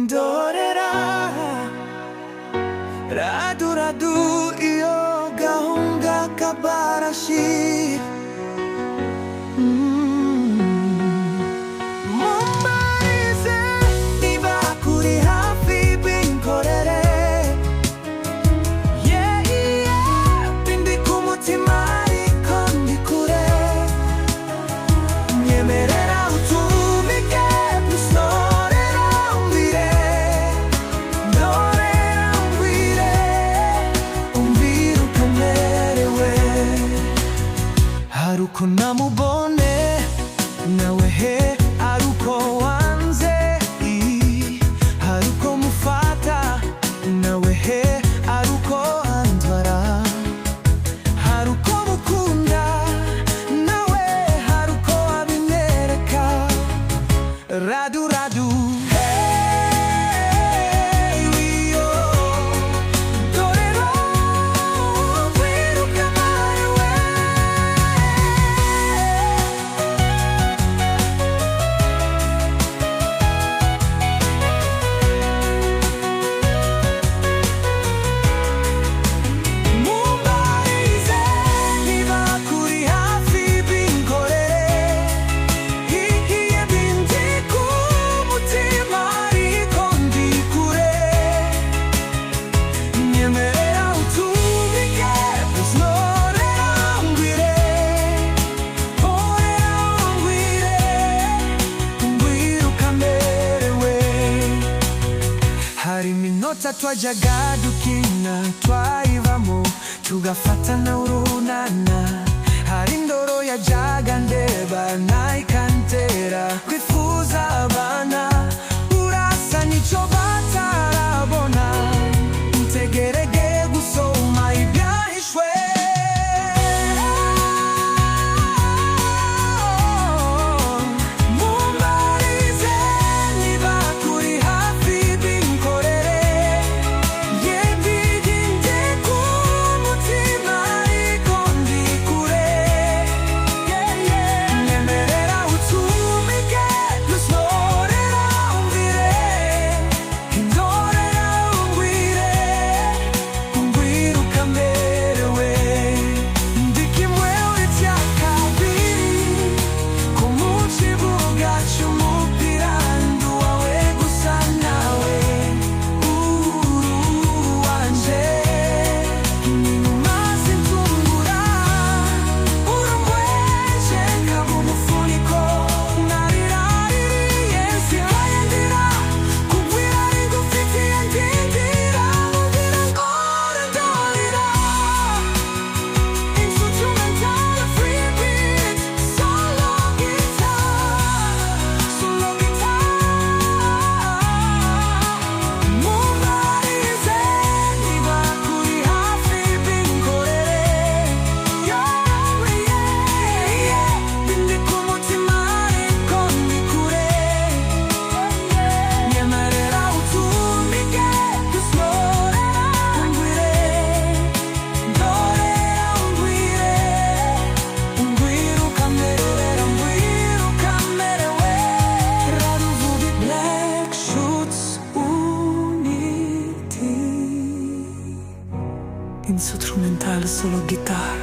Dorera Radu radu iyo gahunga kabarashi Mumbarize niba kuri hafi binkorere bindi ku mutima ariko ndi kure nyemerera utumike dusorera umbwire dorera umbwire umbwire ukomerewe hari uko namubone nawe he ari uko wanze hari uko mufata nawe he ari uko andwara hari uko mukunda nawe hari uko abinyereka radu radu hey wiyo dorero wiruka marewe Mumbarize niba kuri hafi binkorere hihiye bindi ku mutima ariko ndi kure nyemerera utumike dusorera umbwire horera umbwire umbwire ukamerewe hari iminota twajyaga dukina twayivamo tugafatana urunana hari indoro yajyaga ndeba nayikantera kwifuza abana urasa nicyo batarabona ntegerege gusoma ibyahishwe Mumbarize niba kuri hafi binkorere bindi ku mutima ariko ndi kure nyemerera utumike dusorera umbwire dorera umbwire umbwire ukamerewe ndi kimwe urya kabiri ku kibuga cy'umupira ndi uwawe gusa nawe uri uwanje inyuma zintungura urumweje nkaba umufuniko nariraririye nsigaye ndira kubwira rigufitiye ndindira ugira ngo ndorira instrumental free beat solo guitar Mumbarize niba kuri hafi binkorere bindi ku mutima ariko ndi kure nyemerera utumike dusorera umbwire dorera umbwire umbwire ukamerewe umbwire ukamerewe Raruvubi Black Shoots Uniti instrumental solo guitar